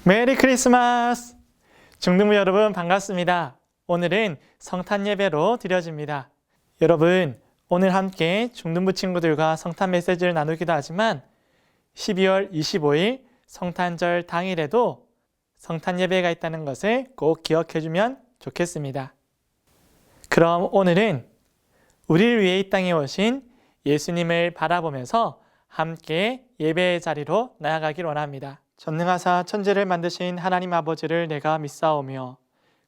메리 크리스마스! 중등부 여러분 반갑습니다. 오늘은 성탄 예배로 드려집니다. 여러분, 오늘 함께 중등부 친구들과 성탄 메시지를 나누기도 하지만 12월 25일 성탄절 당일에도 성탄 예배가 있다는 것을 꼭 기억해 주면 좋겠습니다. 그럼 오늘은 우리를 위해 이 땅에 오신 예수님을 바라보면서 함께 예배의 자리로 나아가길 원합니다. 전능하사 천지를 만드신 하나님 아버지를 내가 믿사오며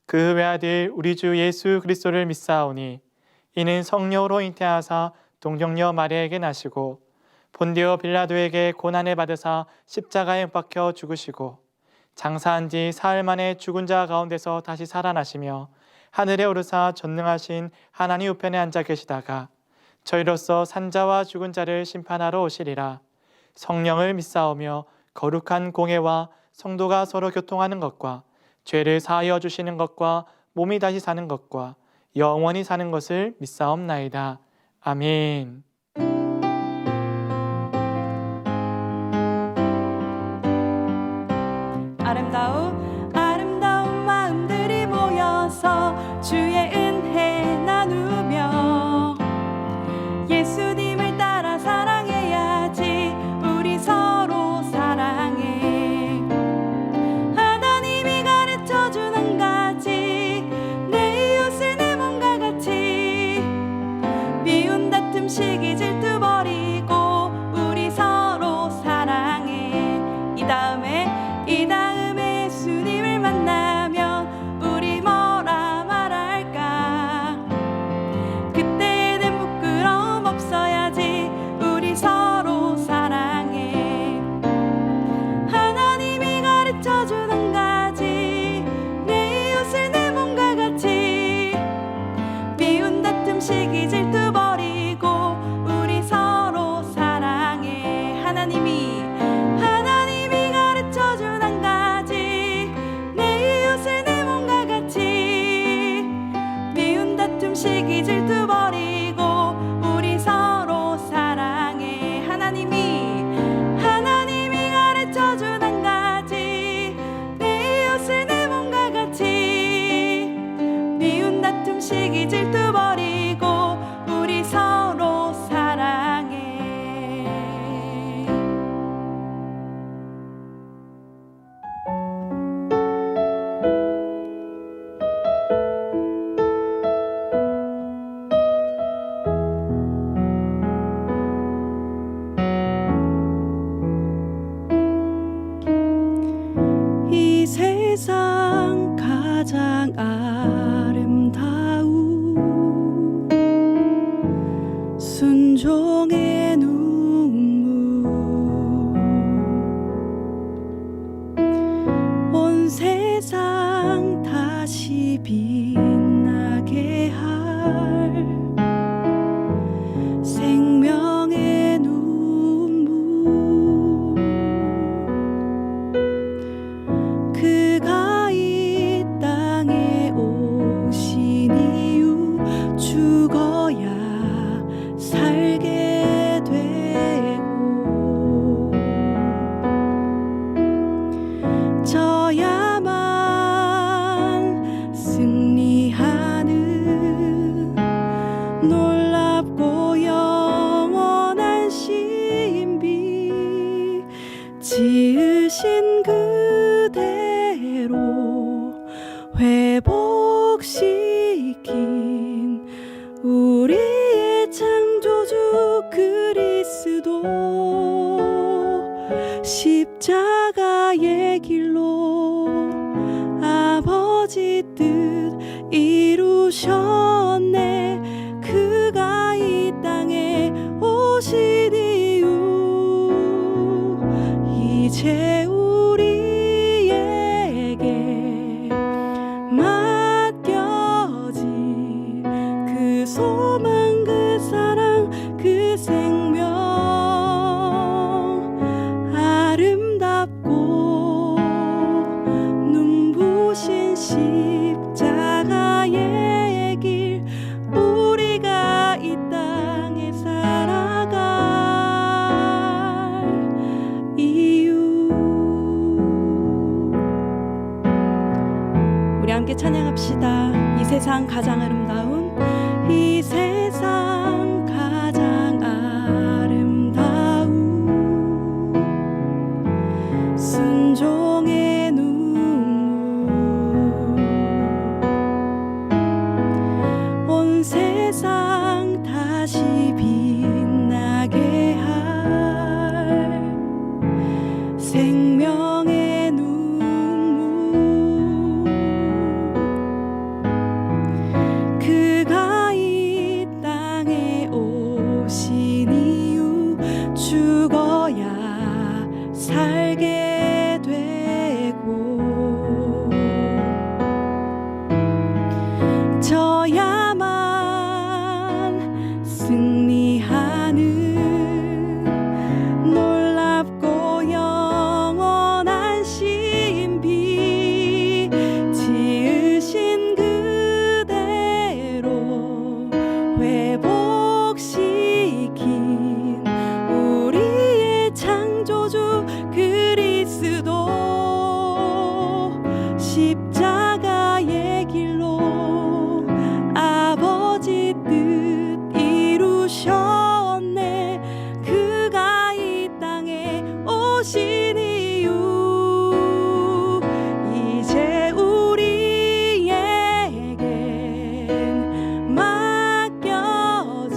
그 외아들 우리 주 예수 그리스도를 믿사오니 이는 성령으로 잉태하사 동정녀 마리아에게 나시고 본디오 빌라도에게 고난을 받으사 십자가에 못 박혀 죽으시고 장사한 지 사흘 만에 죽은 자 가운데서 다시 살아나시며 하늘에 오르사 전능하신 하나님 우편에 앉아 계시다가 저희로서 산자와 죽은 자를 심판하러 오시리라. 성령을 믿사오며 거룩한 공예와 성도가 서로 교통하는 것과 죄를 사하여 주시는 것과 몸이 다시 사는 것과 영원히 사는 것을 믿사옵나이다. 아멘. 아름다운 마음들이 모여서 주의 은혜 나누며 예수님을 따라 사랑해야지. 우리 서로 사랑해. 하나님이 가르쳐준 한 가지, 내 이웃을 내 몸과 같이. 미운 다툼 시기 질투 버리고 우리 서로 사랑해. 이 다음에 예수님을 만나면 우리 뭐라 말할까? 그때는 부끄러움 없어야지. 우리 서로 사랑해. 하나님이 가르쳐준 한 가지, 내 이웃을 내 몸과 같이. 미운 다툼 시기 질투 버리고 우리 서로 사랑해. 하나님이 가르쳐준 한 가지, 내 이웃을 내 몸과 같이. 미운 다툼 시기 질투 버리고 우리 서로 사랑해. 하나님이 가르쳐준 한 가지, 내 이웃을 내 몸과 같이. 미운 다툼 시기 질투 버리고 우리 서로 사랑해. 이 세상 가장 아름다운 순종의 눈물, 온 세상 다시 빛나게 할 생명의 눈물. 그가 이 땅에 오신 이유 죽어야 살게 되고 져야만 승리하는 놀랍고 영원한 신비. 지으신 그대로 회복시킨 우리의 창조주 그리스도. 십자가의 길로 아버지 뜻 이루셨네. 그가 이 땅에 오신 이유 이제 우리에게 맡겨진 그 소망, 그 사랑, 그 생명. 아름답고 눈부신 십자가의 길 세상 가장 아름다운 이 세상 가장 아름다운 순종의 눈물 온 세상 다시 빛나게 할 생명의 눈물 그가 이 땅에 오신 이유 죽어야 살게 되고 져야만 승리하는 놀랍고 영원한 신비 지으신 그대로 회복시킨 우리의 창조주 그리스도 십자가의 길로 아버지 뜻 이루셨네 그가 이 땅에 오신 이유 이제 우리에겐 맡겨진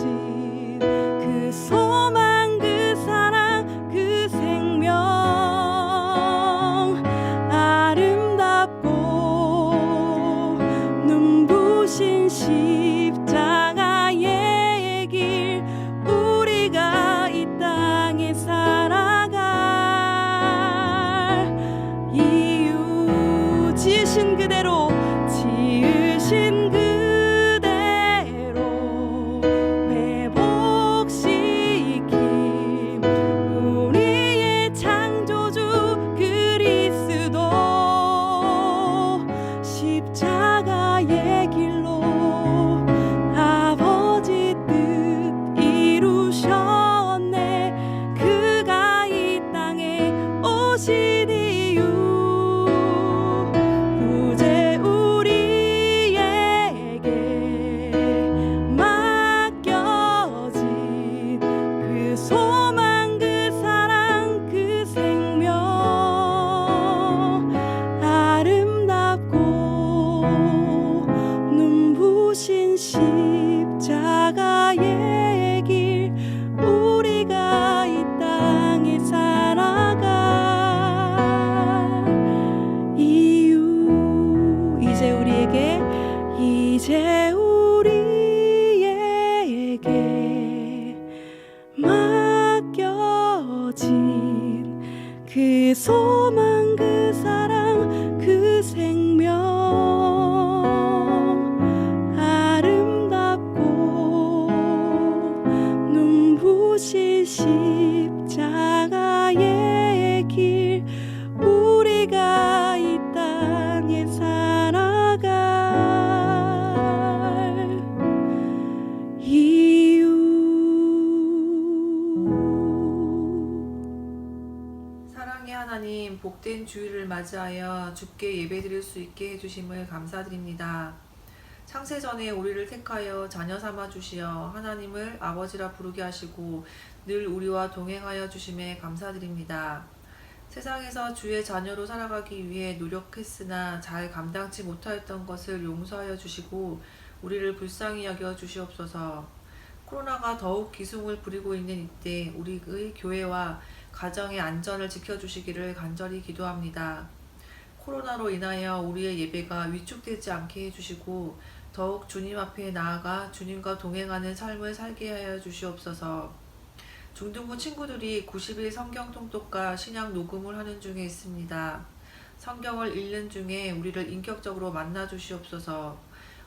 그 소망 그 사랑 그 생명 아름답고 눈부신 십자가의 길 우리가 이 땅에 살아갈 이유 지으신 그대로 회복시킨 우리의 창조주 그리스도 십자가의 길로 아버지 뜻 이루셨네 그가 이 땅에 오신 이유 이제 우리에게 맡겨진 그 소망 그 사랑 그 생명 아름답고 눈부신 십자가의 길 우리가 이 땅에 살아갈 이유 이제 우리에게 맡겨진 그 소망 그 사랑 그 생명 아름답고 눈부신 십자가의 길 우리가 이 땅에 살아갈 이유 사랑의 하나님, 복된 주일을 맞이하여 주께 예배드릴 수 있게 해주심을 감사드립니다. 창세전에 우리를 택하여 자녀 삼아 주시어 하나님을 아버지라 부르게 하시고 늘 우리와 동행하여 주심에 감사드립니다. 세상에서 주의 자녀로 살아가기 위해 노력했으나 잘 감당치 못하였던 것을 용서하여 주시고 우리를 불쌍히 여겨 주시옵소서. 코로나가 더욱 기승을 부리고 있는 이때 우리의 교회와 가정의 안전을 지켜주시기를 간절히 기도합니다. 코로나로 인하여 우리의 예배가 위축되지 않게 해주시고 더욱 주님 앞에 나아가 주님과 동행하는 삶을 살게 하여 주시옵소서. 중등부 친구들이 90일 성경 통독과 신약 녹음을 하는 중에 있습니다. 성경을 읽는 중에 우리를 인격적으로 만나 주시옵소서.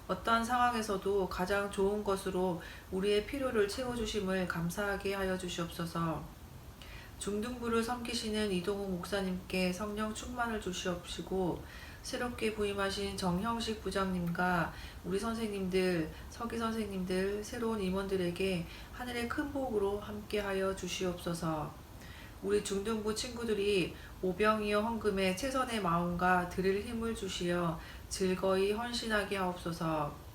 어떠한 상황에서도 가장 좋은 것으로 우리의 필요를 채워주심을 감사하게 하여 주시옵소서. 중등부를 섬기시는 이동욱 목사님께 성령 충만을 주시옵시고 새롭게 부임하신 정형식 부장님과 우리 선생님들, 서기 선생님들, 새로운 임원들에게 하늘의 큰 복으로 함께하여 주시옵소서. 우리 중등부 친구들이 오병이어 헌금에 최선의 마음과 드릴 힘을 주시어 즐거이 헌신하게 하옵소서.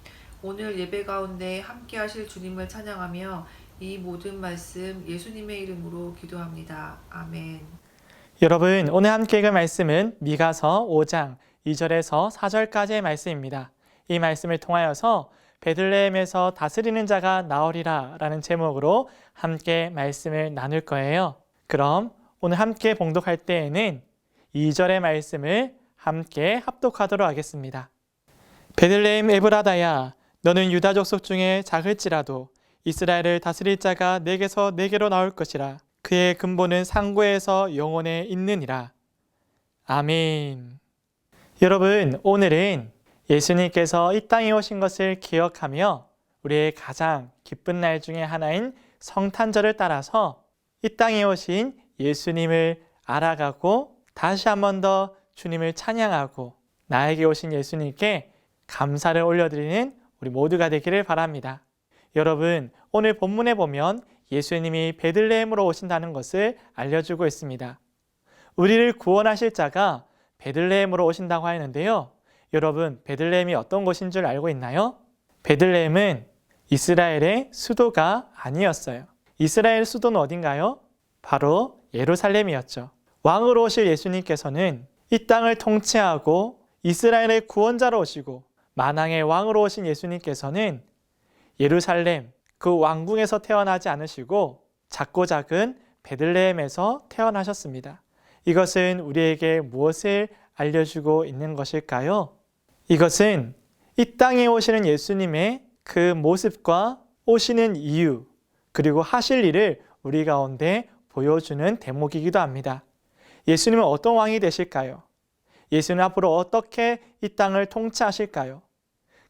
오늘 예배 가운데 함께 하실 주님을 찬양하며 이 모든 말씀 예수님의 이름으로 기도합니다. 아멘. 여러분, 오늘 함께 읽을 말씀은 미가서 5장 2절에서 4절까지의 말씀입니다. 이 말씀을 통하여서 베들레헴에서 다스리는 자가 나오리라 라는 제목으로 함께 말씀을 나눌 거예요. 그럼 오늘 함께 봉독할 때에는 2절의 말씀을 함께 합독하도록 하겠습니다. 베들레헴 에브라다야, 너는 유다 족속 중에 작을지라도 이스라엘을 다스릴 자가 내게서 내게로 나올 것이라. 그의 근본은 상고에서 영원에 있느니라. 아멘. 여러분, 오늘은 예수님께서 이 땅에 오신 것을 기억하며 우리의 가장 기쁜 날 중에 하나인 성탄절을 따라서 이 땅에 오신 예수님을 알아가고 다시 한 번 더 주님을 찬양하고 나에게 오신 예수님께 감사를 올려드리는 우리 모두가 되기를 바랍니다. 여러분, 오늘 본문에 보면 예수님이 베들레헴으로 오신다는 것을 알려주고 있습니다. 우리를 구원하실 자가 베들레헴으로 오신다고 하는데요. 여러분, 베들레헴이 어떤 곳인 줄 알고 있나요? 베들레헴은 이스라엘의 수도가 아니었어요. 이스라엘 수도는 어딘가요? 바로 예루살렘이었죠. 왕으로 오실 예수님께서는 이 땅을 통치하고 이스라엘의 구원자로 오시고 만왕의 왕으로 오신 예수님께서는 예루살렘, 그 왕궁에서 태어나지 않으시고 작고 작은 베들레헴에서 태어나셨습니다. 이것은 우리에게 무엇을 알려주고 있는 것일까요? 이것은 이 땅에 오시는 예수님의 그 모습과 오시는 이유, 그리고 하실 일을 우리 가운데 보여주는 대목이기도 합니다. 예수님은 어떤 왕이 되실까요? 예수님 앞으로 어떻게 이 땅을 통치하실까요?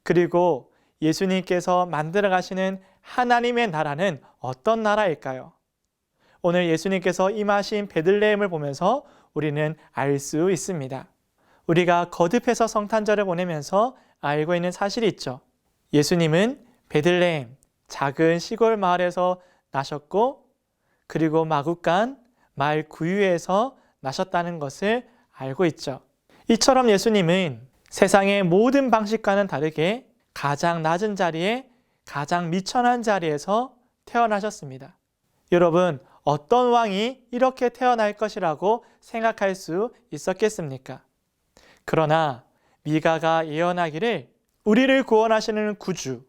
그리고 예수님께서 만들어 가시는 하나님의 나라는 어떤 나라일까요? 오늘 예수님께서 임하신 베들레헴을 보면서 우리는 알 수 있습니다. 우리가 거듭해서 성탄절을 보내면서 알고 있는 사실이 있죠. 예수님은 베들레헴, 작은 시골 마을에서 나셨고 그리고 마구간 마을 구유에서 나셨다는 것을 알고 있죠. 이처럼 예수님은 세상의 모든 방식과는 다르게 가장 낮은 자리에 가장 미천한 자리에서 태어나셨습니다. 여러분, 어떤 왕이 이렇게 태어날 것이라고 생각할 수 있었겠습니까? 그러나 미가가 예언하기를 우리를 구원하시는 구주,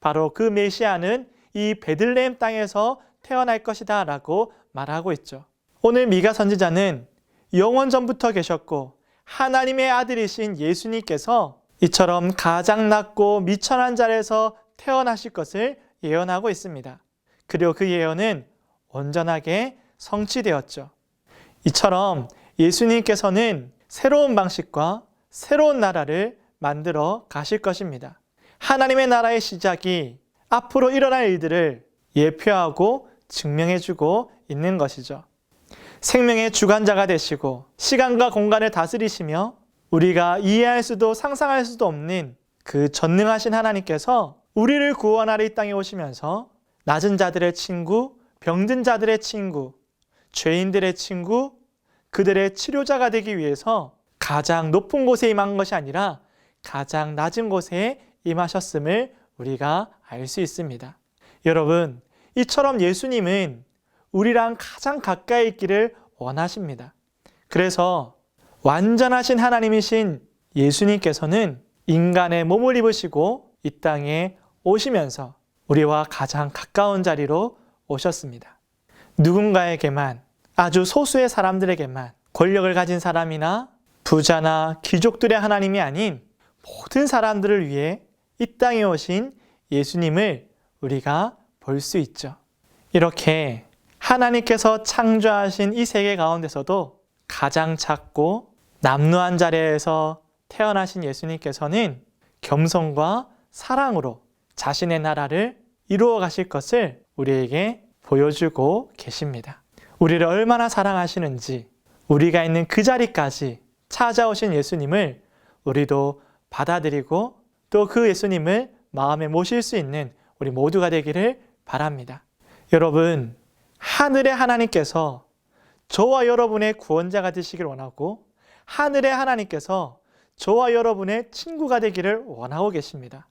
바로 그 메시아는 이 베들레헴 땅에서 태어날 것이다 라고 말하고 있죠. 오늘 미가 선지자는 영원 전부터 계셨고 하나님의 아들이신 예수님께서 이처럼 가장 낮고 미천한 자리에서 태어나실 것을 예언하고 있습니다. 그리고 그 예언은 온전하게 성취되었죠. 이처럼 예수님께서는 새로운 방식과 새로운 나라를 만들어 가실 것입니다. 하나님의 나라의 시작이 앞으로 일어날 일들을 예표하고 증명해주고 있는 것이죠. 생명의 주관자가 되시고 시간과 공간을 다스리시며 우리가 이해할 수도 상상할 수도 없는 그 전능하신 하나님께서 우리를 구원하러 이 땅에 오시면서 낮은 자들의 친구, 병든 자들의 친구, 죄인들의 친구, 그들의 치료자가 되기 위해서 가장 높은 곳에 임한 것이 아니라 가장 낮은 곳에 임하셨음을 우리가 알 수 있습니다. 여러분, 이처럼 예수님은 우리랑 가장 가까이 있기를 원하십니다. 그래서 완전하신 하나님이신 예수님께서는 인간의 몸을 입으시고 이 땅에 오시면서 우리와 가장 가까운 자리로 오셨습니다. 누군가에게만, 아주 소수의 사람들에게만, 권력을 가진 사람이나 부자나 귀족들의 하나님이 아닌 모든 사람들을 위해 이 땅에 오신 예수님을 우리가 볼 수 있죠. 이렇게 하나님께서 창조하신 이 세계 가운데서도 가장 작고 남루한 자리에서 태어나신 예수님께서는 겸손과 사랑으로 자신의 나라를 이루어 가실 것을 우리에게 보여주고 계십니다. 우리를 얼마나 사랑하시는지, 우리가 있는 그 자리까지 찾아오신 예수님을 우리도 받아들이고 또 그 예수님을 마음에 모실 수 있는 우리 모두가 되기를 바랍니다. 여러분, 하늘의 하나님께서 저와 여러분의 구원자가 되시길 원하고 하늘의 하나님께서 저와 여러분의 친구가 되기를 원하고 계십니다.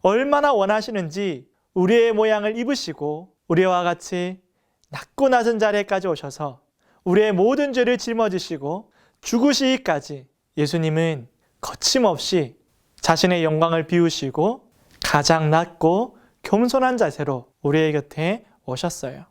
얼마나 원하시는지 우리의 모양을 입으시고 우리와 같이 낮고 낮은 자리에까지 오셔서 우리의 모든 죄를 짊어지시고 죽으시기까지 예수님은 거침없이 자신의 영광을 비우시고 가장 낮고 겸손한 자세로 우리의 곁에 오셨어요.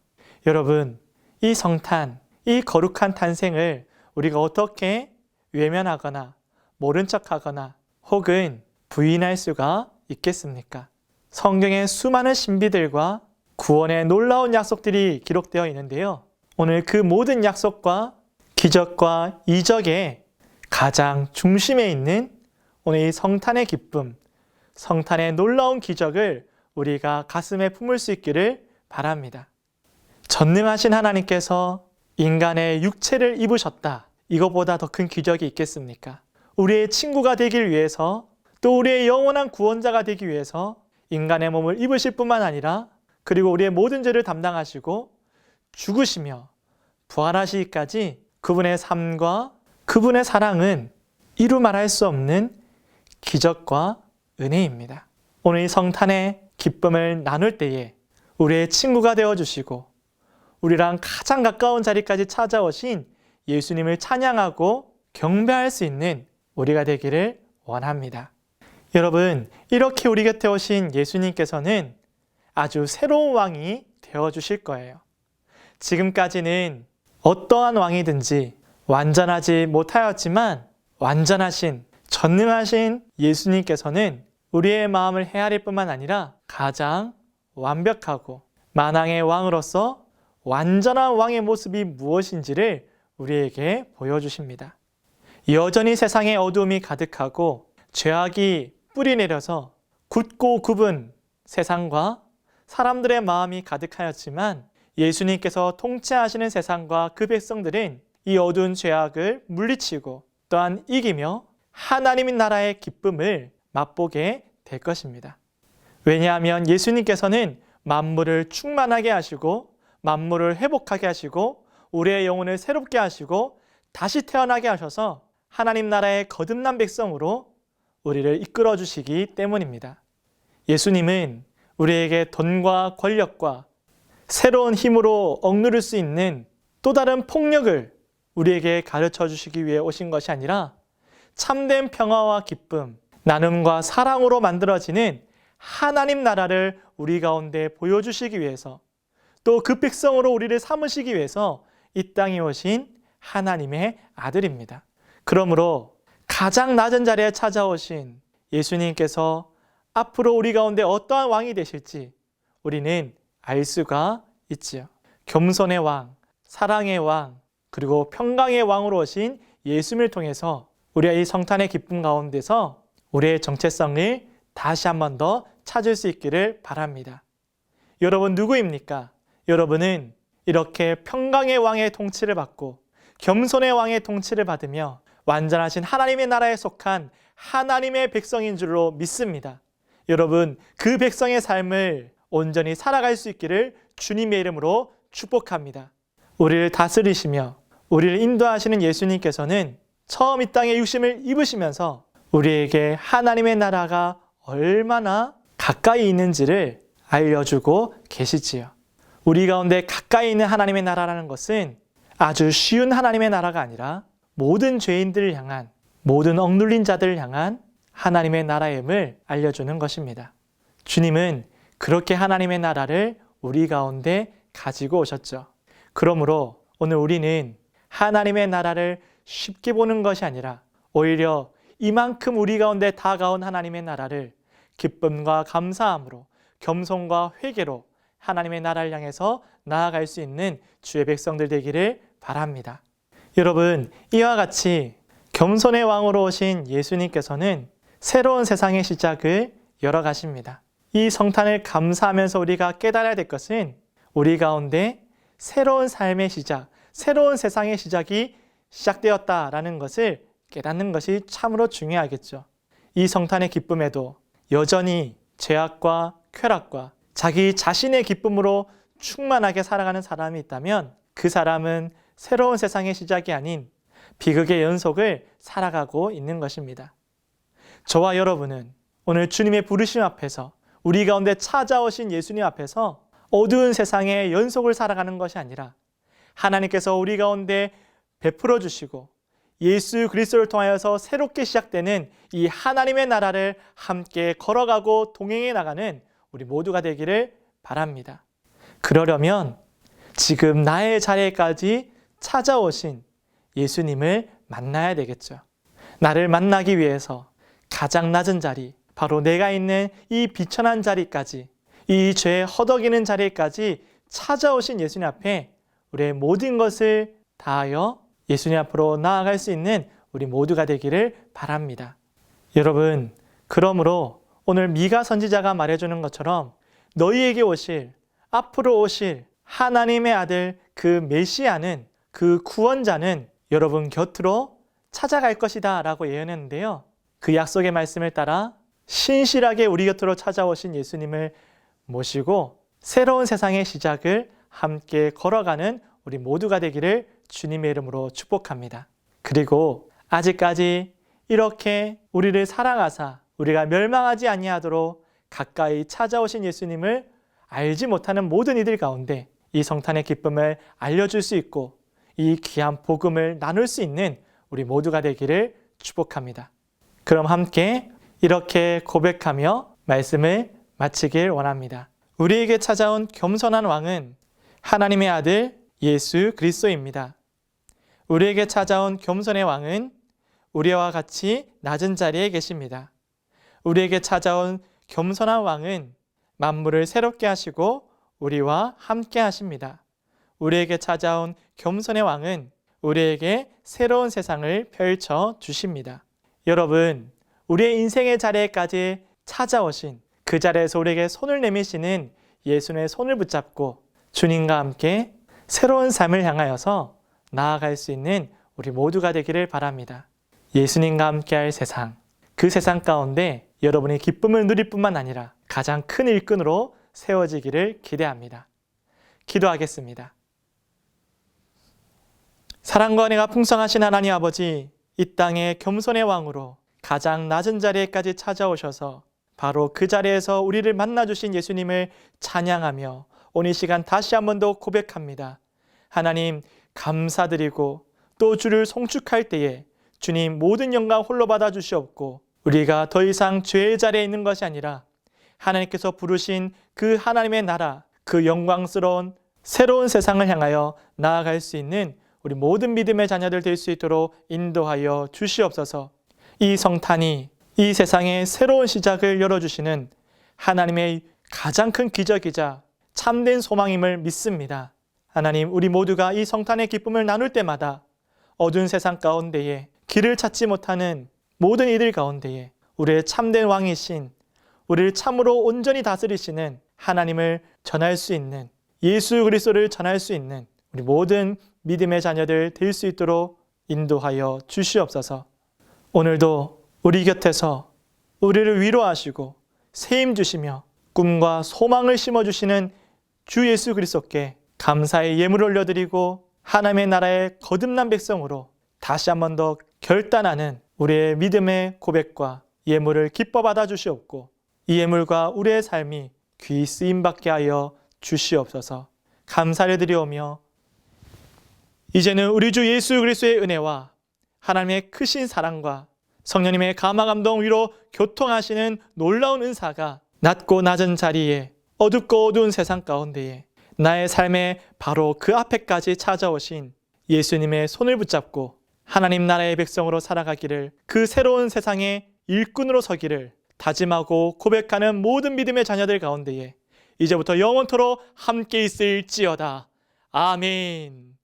여러분, 이 성탄, 이 거룩한 탄생을 우리가 어떻게 외면하거나 모른 척하거나 혹은 부인할 수가 있겠습니까? 성경에 수많은 신비들과 구원의 놀라운 약속들이 기록되어 있는데요. 오늘 그 모든 약속과 기적과 이적의 가장 중심에 있는 오늘 이 성탄의 기쁨, 성탄의 놀라운 기적을 우리가 가슴에 품을 수 있기를 바랍니다. 전능하신 하나님께서 인간의 육체를 입으셨다. 이것보다 더 큰 기적이 있겠습니까? 우리의 친구가 되길 위해서 또 우리의 영원한 구원자가 되기 위해서 인간의 몸을 입으실 뿐만 아니라 그리고 우리의 모든 죄를 담당하시고 죽으시며 부활하시기까지 그분의 삶과 그분의 사랑은 이루 말할 수 없는 기적과 은혜입니다. 오늘 이 성탄의 기쁨을 나눌 때에 우리의 친구가 되어주시고 우리랑 가장 가까운 자리까지 찾아오신 예수님을 찬양하고 경배할 수 있는 우리가 되기를 원합니다. 여러분, 이렇게 우리 곁에 오신 예수님께서는 아주 새로운 왕이 되어주실 거예요. 지금까지는 어떠한 왕이든지 완전하지 못하였지만 완전하신, 전능하신 예수님께서는 우리의 마음을 헤아릴 뿐만 아니라 가장 완벽하고 만왕의 왕으로서 완전한 왕의 모습이 무엇인지를 우리에게 보여주십니다. 여전히 세상에 어두움이 가득하고 죄악이 뿌리 내려서 굳고 굽은 세상과 사람들의 마음이 가득하였지만 예수님께서 통치하시는 세상과 그 백성들은 이 어두운 죄악을 물리치고 또한 이기며 하나님의 나라의 기쁨을 맛보게 될 것입니다. 왜냐하면 예수님께서는 만물을 충만하게 하시고 만물을 회복하게 하시고 우리의 영혼을 새롭게 하시고 다시 태어나게 하셔서 하나님 나라의 거듭난 백성으로 우리를 이끌어 주시기 때문입니다. 예수님은 우리에게 돈과 권력과 새로운 힘으로 억누를 수 있는 또 다른 폭력을 우리에게 가르쳐 주시기 위해 오신 것이 아니라 참된 평화와 기쁨, 나눔과 사랑으로 만들어지는 하나님 나라를 우리 가운데 보여주시기 위해서 또 그 백성으로 우리를 삼으시기 위해서 이 땅에 오신 하나님의 아들입니다. 그러므로 가장 낮은 자리에 찾아오신 예수님께서 앞으로 우리 가운데 어떠한 왕이 되실지 우리는 알 수가 있지요. 겸손의 왕, 사랑의 왕, 그리고 평강의 왕으로 오신 예수님을 통해서 우리가 이 성탄의 기쁨 가운데서 우리의 정체성을 다시 한 번 더 찾을 수 있기를 바랍니다. 여러분 누구입니까? 여러분은 이렇게 평강의 왕의 통치를 받고 겸손의 왕의 통치를 받으며 완전하신 하나님의 나라에 속한 하나님의 백성인 줄로 믿습니다. 여러분, 그 백성의 삶을 온전히 살아갈 수 있기를 주님의 이름으로 축복합니다. 우리를 다스리시며 우리를 인도하시는 예수님께서는 처음 이 땅에 육신을 입으시면서 우리에게 하나님의 나라가 얼마나 가까이 있는지를 알려주고 계시지요. 우리 가운데 가까이 있는 하나님의 나라라는 것은 아주 쉬운 하나님의 나라가 아니라 모든 죄인들을 향한, 모든 억눌린 자들을 향한 하나님의 나라임을 알려주는 것입니다. 주님은 그렇게 하나님의 나라를 우리 가운데 가지고 오셨죠. 그러므로 오늘 우리는 하나님의 나라를 쉽게 보는 것이 아니라 오히려 이만큼 우리 가운데 다가온 하나님의 나라를 기쁨과 감사함으로 겸손과 회개로 하나님의 나라를 향해서 나아갈 수 있는 주의 백성들 되기를 바랍니다. 여러분, 이와 같이 겸손의 왕으로 오신 예수님께서는 새로운 세상의 시작을 열어가십니다. 이 성탄을 감사하면서 우리가 깨달아야 될 것은 우리 가운데 새로운 삶의 시작, 새로운 세상의 시작이 시작되었다라는 것을 깨닫는 것이 참으로 중요하겠죠. 이 성탄의 기쁨에도 여전히 죄악과 쾌락과 자기 자신의 기쁨으로 충만하게 살아가는 사람이 있다면 그 사람은 새로운 세상의 시작이 아닌 비극의 연속을 살아가고 있는 것입니다. 저와 여러분은 오늘 주님의 부르심 앞에서 우리 가운데 찾아오신 예수님 앞에서 어두운 세상의 연속을 살아가는 것이 아니라 하나님께서 우리 가운데 베풀어 주시고 예수 그리스도를 통하여서 새롭게 시작되는 이 하나님의 나라를 함께 걸어가고 동행해 나가는 우리 모두가 되기를 바랍니다. 그러려면 지금 나의 자리에까지 찾아오신 예수님을 만나야 되겠죠. 나를 만나기 위해서 가장 낮은 자리, 바로 내가 있는 이 비천한 자리까지, 이 죄 허덕이는 자리까지 찾아오신 예수님 앞에 우리의 모든 것을 다하여 예수님 앞으로 나아갈 수 있는 우리 모두가 되기를 바랍니다. 여러분, 그러므로 오늘 미가 선지자가 말해주는 것처럼 너희에게 오실, 앞으로 오실 하나님의 아들 그 메시아는, 그 구원자는 여러분 곁으로 찾아갈 것이다 라고 예언했는데요. 그 약속의 말씀을 따라 신실하게 우리 곁으로 찾아오신 예수님을 모시고 새로운 세상의 시작을 함께 걸어가는 우리 모두가 되기를 주님의 이름으로 축복합니다. 그리고 아직까지 이렇게 우리를 사랑하사 우리가 멸망하지 아니하도록 가까이 찾아오신 예수님을 알지 못하는 모든 이들 가운데 이 성탄의 기쁨을 알려줄 수 있고 이 귀한 복음을 나눌 수 있는 우리 모두가 되기를 축복합니다. 그럼 함께 이렇게 고백하며 말씀을 마치길 원합니다. 우리에게 찾아온 겸손한 왕은 하나님의 아들 예수 그리스도입니다. 우리에게 찾아온 겸손의 왕은 우리와 같이 낮은 자리에 계십니다. 우리에게 찾아온 겸손한 왕은 만물을 새롭게 하시고 우리와 함께 하십니다. 우리에게 찾아온 겸손의 왕은 우리에게 새로운 세상을 펼쳐 주십니다. 여러분, 우리의 인생의 자리에까지 찾아오신 그 자리에서 우리에게 손을 내미시는 예수님의 손을 붙잡고 주님과 함께 새로운 삶을 향하여서 나아갈 수 있는 우리 모두가 되기를 바랍니다. 예수님과 함께할 세상, 그 세상 가운데 여러분이 기쁨을 누릴 뿐만 아니라 가장 큰 일꾼으로 세워지기를 기대합니다. 기도하겠습니다. 사랑과 은혜가 풍성하신 하나님 아버지, 이 땅의 겸손의 왕으로 가장 낮은 자리에까지 찾아오셔서 바로 그 자리에서 우리를 만나주신 예수님을 찬양하며 오늘 시간 다시 한 번 더 고백합니다. 하나님 감사드리고 또 주를 송축할 때에 주님 모든 영광 홀로 받아 주시옵고 우리가 더 이상 죄의 자리에 있는 것이 아니라 하나님께서 부르신 그 하나님의 나라, 그 영광스러운 새로운 세상을 향하여 나아갈 수 있는 우리 모든 믿음의 자녀들 될 수 있도록 인도하여 주시옵소서. 이 성탄이 이 세상의 새로운 시작을 열어주시는 하나님의 가장 큰 기적이자 참된 소망임을 믿습니다. 하나님, 우리 모두가 이 성탄의 기쁨을 나눌 때마다 어두운 세상 가운데에 길을 찾지 못하는 모든 이들 가운데에 우리의 참된 왕이신, 우리를 참으로 온전히 다스리시는 하나님을 전할 수 있는, 예수 그리스도를 전할 수 있는 우리 모든 믿음의 자녀들 될 수 있도록 인도하여 주시옵소서. 오늘도 우리 곁에서 우리를 위로하시고 세임 주시며 꿈과 소망을 심어주시는 주 예수 그리스도께 감사의 예물을 올려드리고 하나님의 나라의 거듭난 백성으로 다시 한 번 더 결단하는 우리의 믿음의 고백과 예물을 기뻐 받아 주시옵고 이 예물과 우리의 삶이 귀 쓰임받게 하여 주시옵소서. 감사를 드리오며 이제는 우리 주 예수 그리스도의 은혜와 하나님의 크신 사랑과 성령님의 감화 감동 위로 교통하시는 놀라운 은사가 낮고 낮은 자리에 어둡고 어두운 세상 가운데에 나의 삶의 바로 그 앞에까지 찾아오신 예수님의 손을 붙잡고 하나님 나라의 백성으로 살아가기를, 그 새로운 세상의 일꾼으로 서기를 다짐하고 고백하는 모든 믿음의 자녀들 가운데에 이제부터 영원토록 함께 있을지어다. 아멘.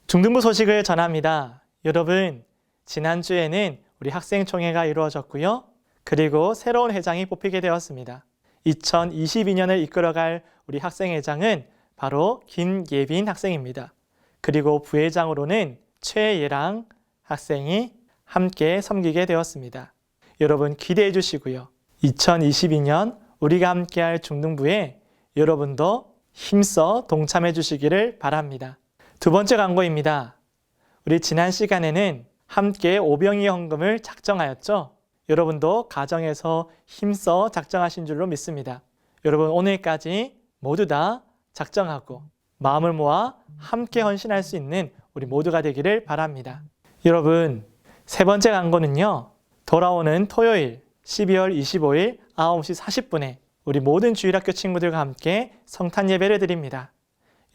중등부 소식을 전합니다. 여러분, 지난주에는 우리 학생총회가 이루어졌고요. 그리고 새로운 회장이 뽑히게 되었습니다. 2022년을 이끌어갈 우리 학생회장은 바로 김예빈 학생입니다. 그리고 부회장으로는 최예랑 학생이 함께 섬기게 되었습니다. 여러분 기대해 주시고요. 2022년 우리가 함께할 중등부에 여러분도 힘써 동참해 주시기를 바랍니다. 두 번째 광고입니다. 우리 지난 시간에는 함께 오병이 헌금을 작정하였죠. 여러분도 가정에서 힘써 작정하신 줄로 믿습니다. 여러분 오늘까지 모두 다 작정하고 마음을 모아 함께 헌신할 수 있는 우리 모두가 되기를 바랍니다. 여러분 세 번째 광고는요. 돌아오는 토요일 12월 25일 9시 40분에 우리 모든 주일학교 친구들과 함께 성탄 예배를 드립니다.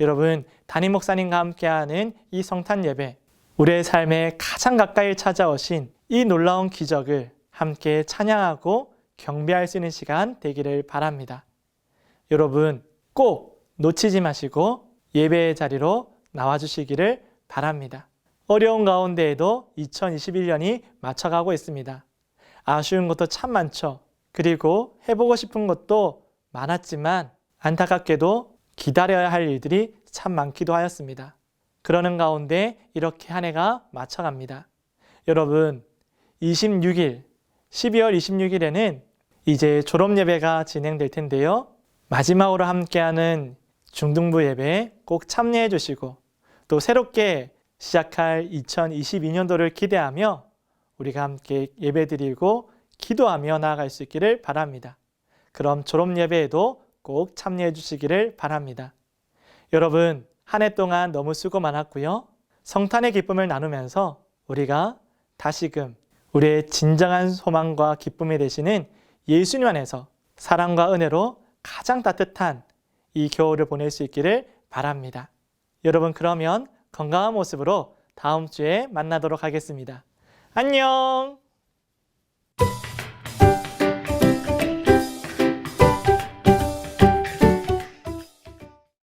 여러분 담임 목사님과 함께하는 이 성탄 예배, 우리의 삶에 가장 가까이 찾아오신 이 놀라운 기적을 함께 찬양하고 경배할 수 있는 시간 되기를 바랍니다. 여러분 꼭 놓치지 마시고 예배의 자리로 나와주시기를 바랍니다. 어려운 가운데에도 2021년이 맞춰가고 있습니다. 아쉬운 것도 참 많죠. 그리고 해보고 싶은 것도 많았지만 안타깝게도 기다려야 할 일들이 참 많기도 하였습니다. 그러는 가운데 이렇게 한 해가 맞춰갑니다. 여러분 12월 26일에는 이제 졸업 예배가 진행될 텐데요. 마지막으로 함께하는 중등부 예배에 꼭 참여해 주시고 또 새롭게 시작할 2022년도를 기대하며 우리가 함께 예배드리고 기도하며 나아갈 수 있기를 바랍니다. 그럼 졸업 예배에도 꼭 참여해 주시기를 바랍니다. 여러분 한 해 동안 너무 수고 많았고요. 성탄의 기쁨을 나누면서 우리가 다시금 우리의 진정한 소망과 기쁨이 되시는 예수님 안에서 사랑과 은혜로 가장 따뜻한 이 겨울을 보낼 수 있기를 바랍니다. 여러분 그러면 건강한 모습으로 다음 주에 만나도록 하겠습니다. 안녕!